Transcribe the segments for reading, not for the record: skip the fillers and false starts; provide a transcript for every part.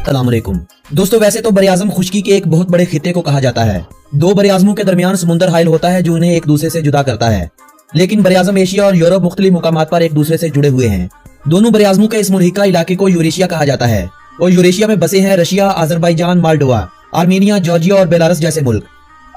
अस्सलाम वालेकुम। दोस्तों, वैसे तो बरे आज़म खुश्की के एक बहुत बड़े खित्ते को कहा जाता है। दो बरे आज़मों के दरमियान समुंदर हाइल होता है जो उन्हें एक दूसरे से जुदा करता है, लेकिन बरे आज़म एशिया और यूरोप मुख्तलिफ मुकामात पर एक दूसरे से जुड़े हुए हैं। दोनों बरे आज़मों के इस मुल्हिका इलाके को यूरेशिया कहा जाता है और यूरेशिया में बसे हैं Russia, Azerbaijan, Moldova, Armenia, Georgia और बेलारूस जैसे मुल्क।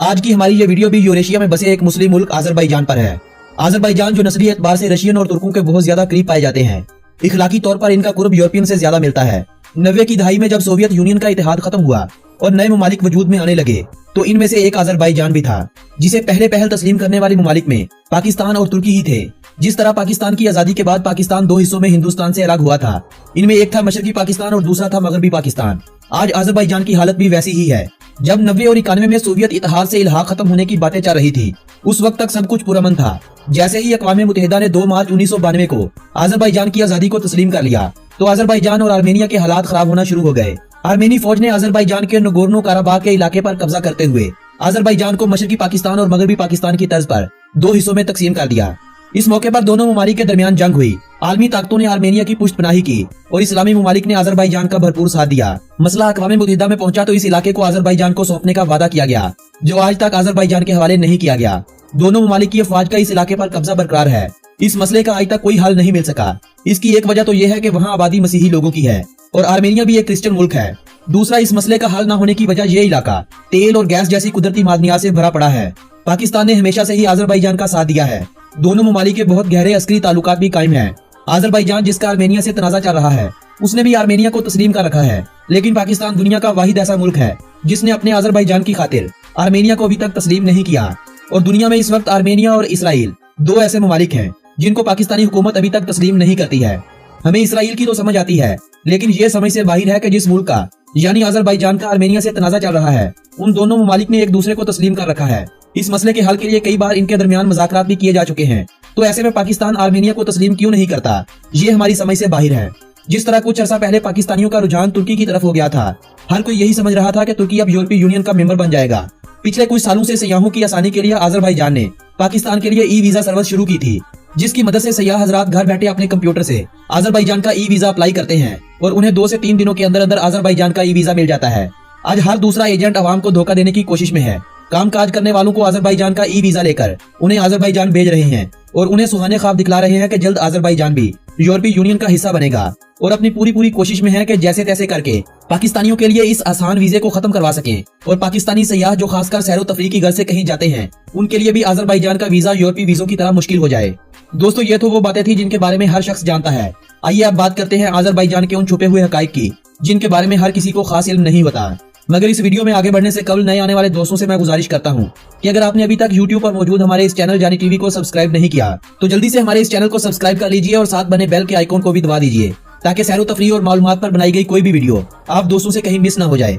आज की हमारी ये वीडियो भी यूरेशिया में बसे एक मुस्लिम मुल्क अजरबैजान पर है। अजरबैजान जो नस्ली एतबार से रशियन और तुर्कों के बहुत ज्यादा करीब पाए जाते हैं। इखलाकी तौर पर इनका कुर्ब यूरोपियन से ज्यादा मिलता है। 90 की दहाई में जब सोवियत यूनियन का इतिहाद खत्म हुआ और नए ममालिक वजूद में आने लगे तो इनमें से एक अजरबैजान भी था, जिसे पहल तस्लीम करने वाले ममालिक में पाकिस्तान और तुर्की ही थे। जिस तरह पाकिस्तान की आजादी के बाद पाकिस्तान दो हिस्सों में हिंदुस्तान से अलग हुआ था, इनमें एक था मशरकी पाकिस्तान और दूसरा था मगरबी पाकिस्तान। आज अजरबैजान की हालत भी वैसी ही है। जब 90 और 91 में सोवियत इतिहाद से इल्हाक खत्म होने की बातें चल रही थी, उस वक्त तक सब कुछ पुरअमन था। जैसे ही अक़वाम मुत्तहिदा ने 2 मार्च 1992 को अजरबैजान की आजादी को तस्लीम कर लिया तो अजरबैजान और आर्मेनिया के हालात खराब होना शुरू हो गए। आर्मेनी फौज ने अजरबैजान के नगोर्नो काराबाग के इलाके पर कब्जा करते हुए अजरबैजान को मशरकी पाकिस्तान और मगरबी पाकिस्तान की तर्ज पर 2 हिस्सों में तकसीम कर दिया। इस मौके पर दोनों ममालिक के दरमियान जंग हुई। आलमी ताकतों ने आर्मेनिया की पुष्टपनाही की और इस्लामी ममालिक ने अजरबैजान का भरपूर साथ दिया। मसला अक़वाम मुत्तहिदा में पहुंचा तो इस इलाके को अजरबैजान को सौंपने का वादा किया गया, जो आज तक अजरबैजान के हवाले नहीं किया गया। दोनों ममालिक की अफवाज का इस इलाके पर कब्जा बरकरार है। इस मसले का आज तक कोई हल नहीं मिल सका। इसकी एक वजह तो यह है कि वहाँ आबादी मसीही लोगों की है और आर्मेनिया भी एक क्रिश्चियन मुल्क है। दूसरा, इस मसले का हल न होने की वजह यह इलाका तेल और गैस जैसी कुदरती मादनियात से भरा पड़ा है। पाकिस्तान ने हमेशा से ही अजरबैजान का साथ दिया है। दोनों ममालिक के बहुत गहरे अस्करी ताल्लुकात भी कायम हैं। अजरबैजान, जिसका आर्मेनिया से तनाज़ा चल रहा है, उसने भी आर्मेनिया को तस्लीम कर रखा है। लेकिन पाकिस्तान दुनिया का वाहिद ऐसा मुल्क है जिसने अपने अजरबैजान की खातिर आर्मेनिया को अभी तक तस्लीम नहीं किया। और दुनिया में इस वक्त आर्मेनिया और इसराइल 2 ऐसे ममालिक हैं जिनको पाकिस्तानी हुकूमत अभी तक तस्लीम नहीं करती है। हमें इसराइल की तो समझ आती है, लेकिन ये समझ से बाहर है कि जिस मुल्क का यानी अजरबैजान का आर्मेनिया से तनाज़ा चल रहा है, उन दोनों ममालिक ने एक दूसरे को तस्लीम कर रखा है। इस मसले के हल के लिए कई बार इनके दरमियान मुज़ाकरात भी किए जा चुके हैं। तो ऐसे में पाकिस्तान आर्मेनिया को तस्लीम क्यों नहीं करता, ये हमारी समझ से बाहर है। जिस तरह कुछ अर्सा पहले पाकिस्तानियों का रुझान तुर्की की तरफ हो गया था, हर कोई यही समझ रहा था कि तुर्की अब यूरोपीय यूनियन का मेंबर बन जाएगा। पिछले कुछ सालों से सयाहों की आसानी के लिए अजरबैजान ने पाकिस्तान के लिए ई वीजा सर्विस शुरू की थी, जिसकी मदद से सयाह हजरात घर बैठे अपने कंप्यूटर से अजरबैजान का ई वीजा अप्लाई करते हैं और उन्हें 2 से 3 दिनों के अंदर अंदर अजरबैजान का ई वीजा मिल जाता है। आज हर दूसरा एजेंट अवाम को धोखा देने की कोशिश में है। काम काज करने वालों को अजरबैजान का ई वीजा लेकर उन्हें अजरबैजान भेज रहे हैं और उन्हें सुहाने ख्वाब दिखला रहे हैं कि जल्द अजरबैजान भी यूरोपीय यूनियन का हिस्सा बनेगा, और अपनी पूरी कोशिश में है कि जैसे तैसे करके पाकिस्तानियों के लिए इस आसान वीजे को खत्म करवा सकें। और पाकिस्तानी सयाह जो खासकर सैरो तफरीह की गर्ज से कहीं जाते हैं, उनके लिए भी अजरबैजान का वीजा यूरोपीय वीजों की तरह मुश्किल हो जाए। दोस्तों, ये तो वो बातें थी जिनके बारे में हर शख्स जानता है। आइए अब बात करते हैं अजरबैजान के उन छुपे हुए हकाइक की जिनके बारे में हर किसी को खास इल्म नहीं होता। मगर इस वीडियो में आगे बढ़ने से कबल नए आने वाले दोस्तों से मैं गुजारिश करता हूँ कि अगर आपने अभी तक YouTube पर मौजूद हमारे इस चैनल जानी टीवी को सब्सक्राइब नहीं किया तो जल्दी से हमारे इस चैनल को सब्सक्राइब कर लीजिए और साथ बने बेल के आइकॉन को भी दबा दीजिए, ताकि सैरो तफरीह और मालूमात पर बनाई गई कोई भी वीडियो आप दोस्तों से कहीं मिस ना हो जाए।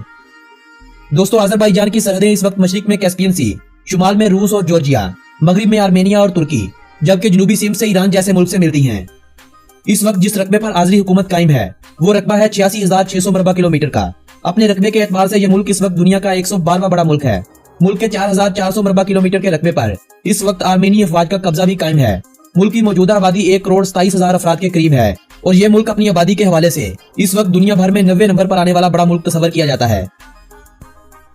दोस्तों, अजरबैजान की सरहदें इस वक्त मशरिक में कैस्पियन सी, शुमाल में रूस और जॉर्जिया, मगरिब में आर्मेनिया और तुर्की, जबकि जनूबी सिंध से ईरान जैसे मुल्क से मिलती हैं। इस वक्त जिस रकबे पर आजरी हुकूमत कायम है वो रकबा है 86,600 मरबा किलोमीटर का। अपने रकबे के एतबार से यह मुल्क इस वक्त दुनिया का 112वां बड़ा मुल्क है। मुल्क के 4,400 मरबा किलोमीटर के रकबे पर इस वक्त आर्मेनी अफवाज का कब्जा भी कायम है। मुल्क की मौजूदा आबादी 1,27,000 अफराद के करीब है और यह मुल्क अपनी आबादी के हवाले से इस वक्त दुनिया भर में 90 नंबर पर आने वाला बड़ा मुल्क तस्वर किया जाता है।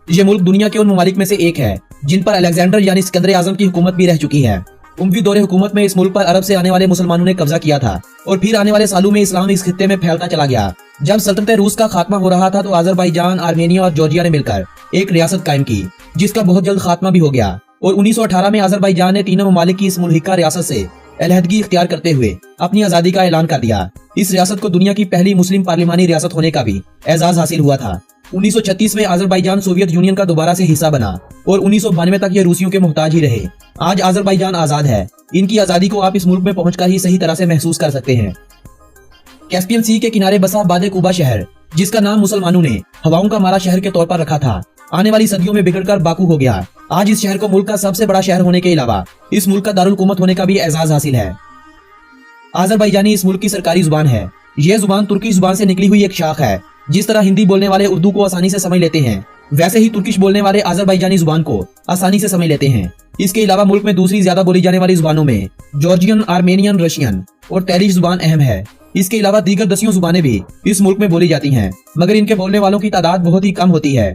यह मुल्क दुनिया के उन ममालिक में से एक है जिन पर अलेक्जेंडर यानी सिकंदर आजम की हुकूमत भी रह चुकी है। उमवी दौरे हुकूमत में इस मुल्क पर अरब से आने वाले मुसलमानों ने कब्जा किया था और फिर आने वाले सालों में इस्लाम इस खित्ते में फैलता चला गया। जब सल्तनत रूस का खात्मा हो रहा था तो अजरबैजान, आर्मेनिया और जॉर्जिया ने मिलकर एक रियासत कायम की, जिसका बहुत जल्द खात्मा भी हो गया। और 1918 में अजरबैजान ने तीनों ममालिक की इस मुल्हिका रियासत से अलहदगी इख्तियार करते हुए अपनी आजादी का ऐलान कर दिया। इस रियासत को दुनिया की पहली मुस्लिम पार्लिमानी रियासत होने का भी एजाज हासिल हुआ था। 1936 में अजरबैजान सोवियत यूनियन का दोबारा से हिस्सा बना और 1992 तक ये रूसियों के मोहताज ही रहे। आज अजरबैजान आजाद है। इनकी आजादी को आप इस मुल्क में पहुंचकर ही सही तरह से महसूस कर सकते हैं। कैस्पियन सी के किनारे बसा बादे कुबा शहर, जिसका नाम मुसलमानों ने हवाओं का मारा शहर के तौर पर रखा था, आने वाली सदियों में बिगड़कर बाकू हो गया। आज इस शहर को मुल्क का सबसे बड़ा शहर होने के अलावा इस मुल्क का दारुल हुकूमत होने का भी एजाज हासिल है। अजरबैजानी इस मुल्क की सरकारी जुबान है। यह जुबान तुर्की जुबान से निकली हुई एक शाख है। जिस तरह हिंदी बोलने वाले उर्दू को आसानी से समझ लेते हैं, वैसे ही तुर्किश बोलने वाले अजरबैजानी जुबान को आसानी से समझ लेते हैं। इसके अलावा मुल्क में दूसरी ज्यादा बोली जाने वाली जुबानों में जॉर्जियन, आर्मेनियन, रशियन और टर्किश जुबान अहम है। इसके अलावा दीगर दसियों जुबानें भी इस मुल्क में बोली जाती हैं, मगर इनके बोलने वालों की तादाद बहुत ही कम होती है।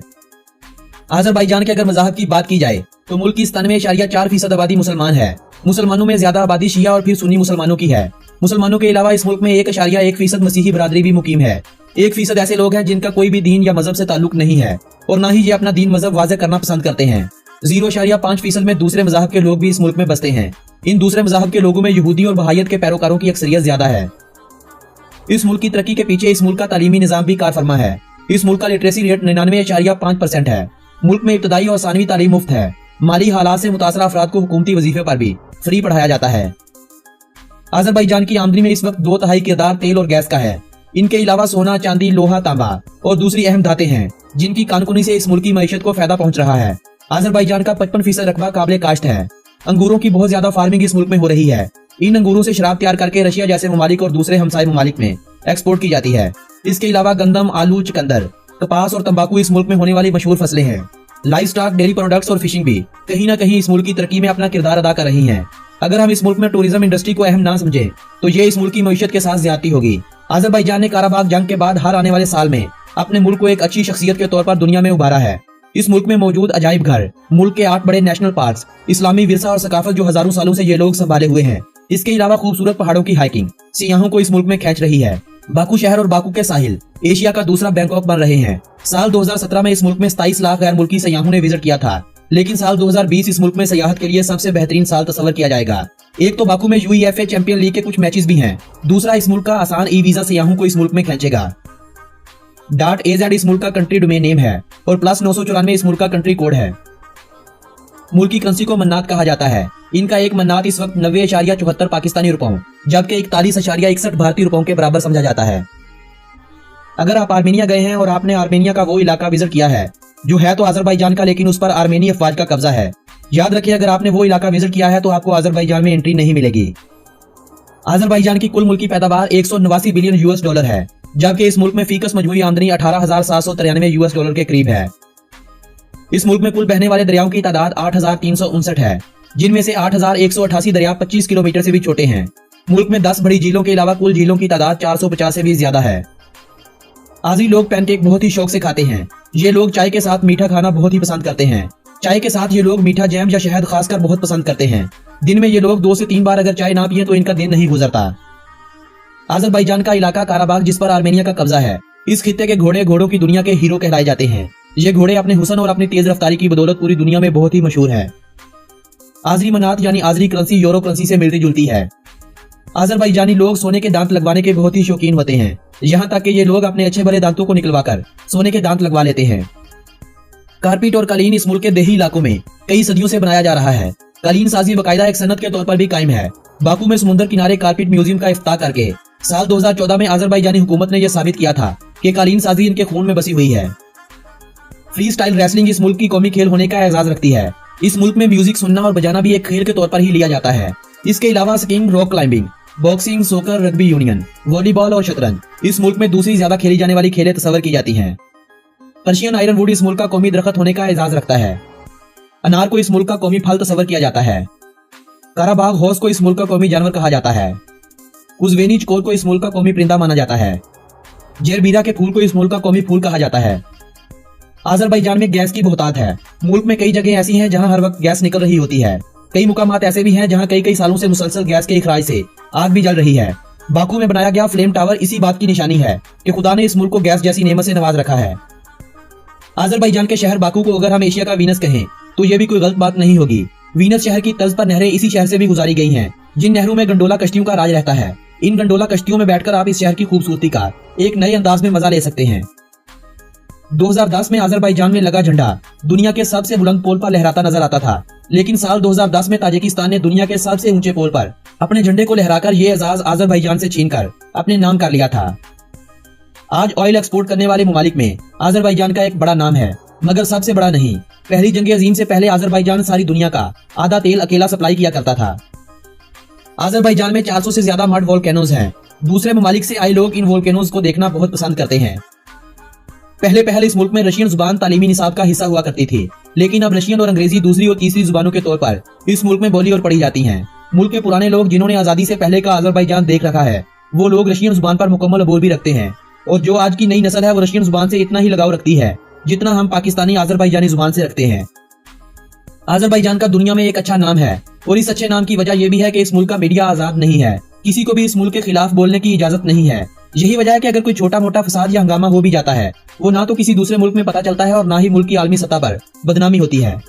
अजरबैजान के अगर मज़हब की बात की जाए तो मुल्क की 97.4% आबादी मुसलमान है। मुसलमानों में ज्यादा आबादी शिया और फिर सुन्नी मुसलमानों की है। मुसलमानों के अलावा इस मुल्क में 1.1% मसीही बरादरी भी मुकीम है। 1% ऐसे लोग हैं जिनका कोई भी दीन या मजहब से ताल्लुक नहीं है और ना ही ये अपना दीन मजहब वाज़ेह करना पसंद करते हैं। 0.5% में दूसरे मज़हब के लोग भी इस मुल्क में बसते हैं। इन दूसरे मज़हब के लोगों में यहूदी और बहायत के पैरोकारों की अक्सरियत ज्यादा है। इस मुल्क की तरक्की के पीछे इस मुल्क का तालीमी निजाम भी कार फरमा है। इस मुल्क का लिटरेसी रेट 99.5% है। मुल्क में इब्तदाई और सानवी तालीम मुफ्त है। माली हालात से मुतासरा अफराद को हुकूमती वजीफे पर भी फ्री पढ़ाया जाता है। अजरबैजान की आमदनी में इस वक्त 2/3 किरदार तेल और गैस का है। इनके अलावा सोना, चांदी, लोहा, तांबा और दूसरी अहम धातें हैं जिनकी कानकुनी से इस मुल्क की मईशत को फायदा पहुंच रहा है। अजरबैजान का 55% रकबा काबिल काश्त है। अंगूरों की बहुत ज्यादा फार्मिंग इस मुल्क में हो रही है। इन अंगूरों से शराब तैयार करके रशिया जैसे ममालिक और दूसरे हमसाय ममालिक में एक्सपोर्ट की जाती है। इसके अलावा गंदम, आलू, चुकंदर, कपास और तंबाकू इस मुल्क में होने वाली मशहूर फसलें हैं। लाइव स्टॉक, डेयरी प्रोडक्ट्स और फिशिंग भी कहीं ना कहीं इस मुल्क की तरक्की में अपना किरदार अदा कर रही हैं। अगर हम इस मुल्क में टूरिज्म इंडस्ट्री को अहम ना समझे तो ये इस मुल्क की मईशत के साथ ज्यादती होगी। अजरबैजान ने काराबाग जंग के बाद हर आने वाले साल में अपने मुल्क को एक अच्छी शख्सियत के तौर पर दुनिया में उभारा है। इस मुल्क में मौजूद अजायब घर, मुल्क के 8 बड़े नेशनल पार्क, इस्लामी विरसा और सकाफत जो हजारों सालों से ये लोग संभाले हुए हैं। इसके अलावा खूबसूरत पहाड़ों की हाइकिंग सियाहों को इस मुल्क में खींच रही है। बाकू शहर और बाकू के साहिल एशिया का दूसरा बैंकॉक बन रहे हैं। साल 2017 में इस मुल्क में 27 लाख गैर मुल्की सयाहों ने विजिट किया था, लेकिन साल 2020 इस मुल्क में सयाहत के लिए सबसे बेहतरीन साल तस्वर किया जाएगा। एक तो बाकू में UEFA चैंपियन लीग के कुछ मैचेस भी हैं, दूसरा इस मुल्क का आसान ई वीजा सयाहों को इस मुल्क में खींचेगा। .az इस मुल्क का कंट्री डोमेन नेम है और +994 इस मुल्क का कंट्री कोड है। मुल्क की करेंसी को मन्नात कहा जाता है। इनका एक मन्नात इस वक्त 90.74 पाकिस्तानी रुपयों जबकि 41.61 भारतीय रुपयों के बराबर समझा जाता है। अगर आप आर्मेनिया गए हैं और आपने आर्मेनिया का वो इलाका विजिट किया है जो है तो अजरबैजान का, लेकिन उस पर आर्मेनी अफवाज का कब्जा है, याद रखिए अगर आपने वो इलाका विजिट किया है तो आपको अजरबैजान में एंट्री नहीं मिलेगी। अजरबैजान की कुल मुल्की पैदावार $189 बिलियन है, जबकि इस मुल्क में फीकस मजमूई आमदनी $18,793 के करीब है। इस मुल्क में कुल बहने वाले दरियाओं की तादाद 8,359 है, जिनमें से 8,188 दरिया 25 किलोमीटर से भी छोटे हैं। मुल्क में 10 बड़ी झीलों के अलावा कुल झीलों की तादाद 450 से भी ज्यादा है। आज़री लोग पैनकेक बहुत ही शौक से खाते हैं। ये लोग चाय के साथ मीठा खाना बहुत ही पसंद करते हैं। चाय के साथ ये लोग मीठा जैम या शहद खासकर बहुत पसंद करते हैं। दिन में ये लोग 2 से 3 बार अगर चाय ना पिए तो इनका दिन नहीं गुजरता। अजरबैजान का इलाका काराबाग जिस पर आर्मेनिया का कब्जा है, इस खित्ते के घोड़े घोड़ों की दुनिया के हीरो कहलाए जाते हैं। ये घोड़े अपने हुस्न और अपनी तेज रफ्तारी की बदौलत पूरी दुनिया में बहुत ही मशहूर है। आज़री मनात यानी आज़री करेंसी यूरो करेंसी से मिलती जुलती है। अजरबैजानी लोग सोने के दांत लगवाने के बहुत ही शौकीन होते हैं, यहाँ तक कि ये लोग अपने अच्छे भले दांतों को निकलवाकर सोने के दांत लगवा लेते हैं। कारपेट और कालीन इस मुल्क के देही इलाकों में कई सदियों से बनाया जा रहा है। कालीन साजी बाकायदा एक सनत के तौर पर भी कायम है। बाकू में समुद्र किनारे कारपेट म्यूजियम का इफ्ताह करके साल 2014 में अजरबैजानी हुकूमत ने यह साबित किया था कि कालीन साजी इनके खून में बसी हुई है। फ्री स्टाइल रेसलिंग इस मुल्क की कौमी खेल होने का एजाज रखती है। इस मुल्क में म्यूजिक सुनना और बजाना भी एक खेल के तौर पर ही लिया जाता है। इसके अलावा स्कीइंग, रॉक क्लाइंबिंग, बॉक्सिंग, सोकर, रग्बी यूनियन, वॉलीबॉल और शतरंज इस मुल्क में दूसरी ज्यादा खेली जाने वाली खेलें तस्वर की जाती हैं। पर्शियन आयरन वुड इस मुल्क का कौमी दरख्त होने का एजाज रखता है। अनार को इस मुल्क का कौमी फल तस्वर किया जाता है। काराबाग हॉर्स को इस मुल्क का कौमी जानवर कहा जाता है। उज़वेनी चकोर को इस मुल्क का कौमी परिंदा माना जाता है। जेरबीरा के फूल को इस मुल्क का कौमी फूल कहा जाता है। अजरबैजान में गैस की बहुतायत है। मुल्क में कई जगह ऐसी हैं जहां हर वक्त गैस निकल रही होती है। कई मुकामात ऐसे भी हैं जहां कई सालों से मुसलसल गैस के इखराज से आग भी जल रही है। बाकू में बनाया गया फ्लेम टावर इसी बात की निशानी है कि खुदा ने इस मुल्क को गैस जैसी नेमत से नवाज रखा है। अजरबैजान के शहर बाकू को अगर हम एशिया का वीनस कहें तो यह भी कोई गलत बात नहीं होगी। वीनस शहर की तर्ज पर नहरें इसी शहर से भी गुजारी गई हैं, जिन नहरों में गंडोला कश्तियों का राज रहता है। इन गंडोला कश्तियों में बैठकर आप इस शहर की खूबसूरती का एक नए अंदाज में मजा ले सकते हैं। 2010 में अजरबैजान में लगा झंडा दुनिया के सबसे बुलंद पोल पर लहराता नजर आता था, लेकिन साल 2010 में ताजिकिस्तान ने दुनिया के सबसे ऊंचे पोल पर अपने झंडे को लहराकर ये एजाज अजरबैजान से छीनकर अपने नाम कर लिया था। आज ऑयल एक्सपोर्ट करने वाले ममालिक में अजरबैजान का एक बड़ा नाम है, मगर सबसे बड़ा नहीं। पहली जंग अजीम से पहले अजरबैजान सारी दुनिया का आधा तेल अकेला सप्लाई किया करता था। अजरबैजान में 400 से ज्यादा मड वोल्केनोज हैं। दूसरे ममालिक से आए लोग इन वोल्केनोज को देखना बहुत पसंद करते हैं। पहले इस मुल्क में रशियन जुबान तालीमी निसाब का हिस्सा हुआ करती थी, लेकिन अब रशियन और अंग्रेजी दूसरी और तीसरी जुबानों के तौर पर इस मुल्क में बोली और पढ़ी जाती हैं। मुल्क के पुराने लोग जिन्होंने आजादी से पहले का अजरबैजान देख रखा है, वो लोग रशियन जुबान पर मुकम्मल अबूर भी रखते हैं, और जो आज की नई नस्ल है वो रशियन जुबान से इतना ही लगाव रखती है जितना हम पाकिस्तानी आज़रबाईजानी जुबान से रखते हैं। आज़रबाईजान का दुनिया में एक अच्छा नाम है, और इस अच्छे नाम की वजह यह भी है कि इस मुल्क का मीडिया आजाद नहीं है, किसी को भी इस मुल्क के खिलाफ बोलने की इजाजत नहीं है। यही वजह है कि अगर कोई छोटा मोटा फसाद या हंगामा हो भी जाता है, वो ना तो किसी दूसरे मुल्क में पता चलता है और ना ही मुल्क की आलमी सतह पर बदनामी होती है।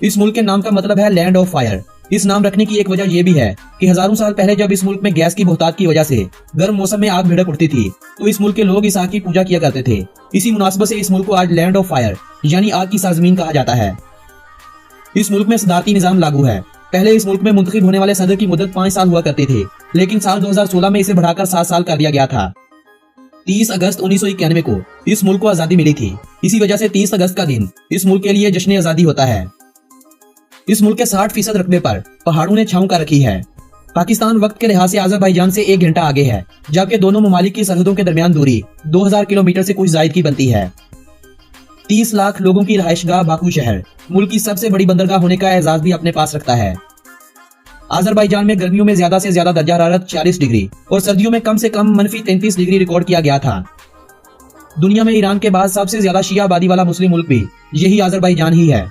इस मुल्क के नाम का मतलब है लैंड ऑफ फायर। इस नाम रखने की एक वजह यह भी है कि हजारों साल पहले जब इस मुल्क में गैस की बहुतायत की वजह से गर्म मौसम में आग भिड़क उठती थी, तो इस मुल्क के लोग इस आग की पूजा किया करते थे। इसी मुनासबत से इस मुल्क को आज लैंड ऑफ फायर यानी आग की सरजमीन कहा जाता है। इस मुल्क में सदारती निजाम लागू है। पहले इस मुल्क में मुंतखब होने वाले सदर की मुद्दत 5 साल हुआ करती थी, लेकिन साल 2016 में इसे बढ़ाकर 7 साल कर दिया गया था। 30 अगस्त 1991 को इस मुल्क को आजादी मिली थी। इसी वजह से 30 अगस्त का दिन इस मुल्क के लिए जश्न आजादी होता है। इस मुल्क के 60% रकबे पर पहाड़ों ने छांव कर रखी है। पाकिस्तान वक्त के लिहाज से आज़रबाईजान से 1 घंटा आगे है, जबकि दोनों ममालिक की सरहदों के दरमियान दूरी 2000 किलोमीटर से कुछ जायद की बनती है। 30 लाख लोगों की रहायशगाह बाकू शहर मुल्क की सबसे बड़ी बंदरगाह होने का एजाज भी अपने पास रखता है। आज़रबाईजान में गर्मियों में ज्यादा से ज्यादा दर्जा हरारत 40 डिग्री और सर्दियों में कम से कम -33 डिग्री रिकॉर्ड किया गया था। दुनिया में ईरान के बाद सबसे ज्यादा शिया आबादी वाला मुस्लिम मुल्क भी यही आज़रबाईजान ही है।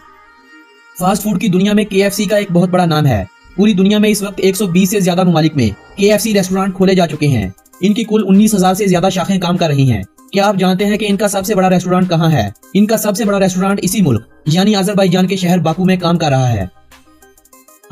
फास्ट फूड की दुनिया में KFC का एक बहुत बड़ा नाम है। पूरी दुनिया में इस वक्त 120 से ज्यादा ममालिक में KFC रेस्टोरेंट खोले जा चुके हैं। इनकी कुल 19,000 से ज्यादा शाखें काम कर रही हैं। क्या आप जानते हैं कि इनका सबसे बड़ा रेस्टोरेंट कहाँ है? इनका सबसे बड़ा रेस्टोरेंट इसी मुल्क यानी आज़रबाईजान के शहर बाकू में काम कर रहा है।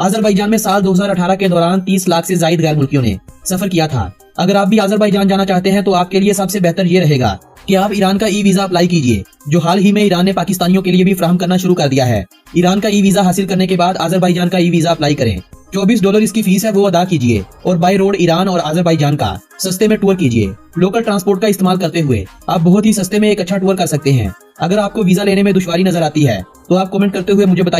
आज़रबाईजान में साल 2018 के दौरान 30 लाख से ज्यादा गैर मुल्कियों ने सफर किया था। अगर आप भी आज़रबाईजान जाना चाहते हैं तो आपके लिए सबसे बेहतर ये रहेगा कि आप ईरान का ई-वीजा अप्लाई कीजिए, जो हाल ही में ईरान ने पाकिस्तानियों के लिए भी फराहम करना शुरू कर दिया है। ईरान का ई-वीजा हासिल करने के बाद आज़रबाईजान का ई-वीजा अप्लाई करें। $24 इसकी फीस है, वो अदा कीजिए और बाय रोड ईरान और आज़रबाईजान का सस्ते में टूर कीजिए। लोकल ट्रांसपोर्ट का इस्तेमाल करते हुए आप बहुत ही सस्ते में एक अच्छा टूर कर सकते हैं। अगर आपको वीजा लेने में दुश्वारी नजर आती है तो आप कमेंट करते हुए मुझे बताइए।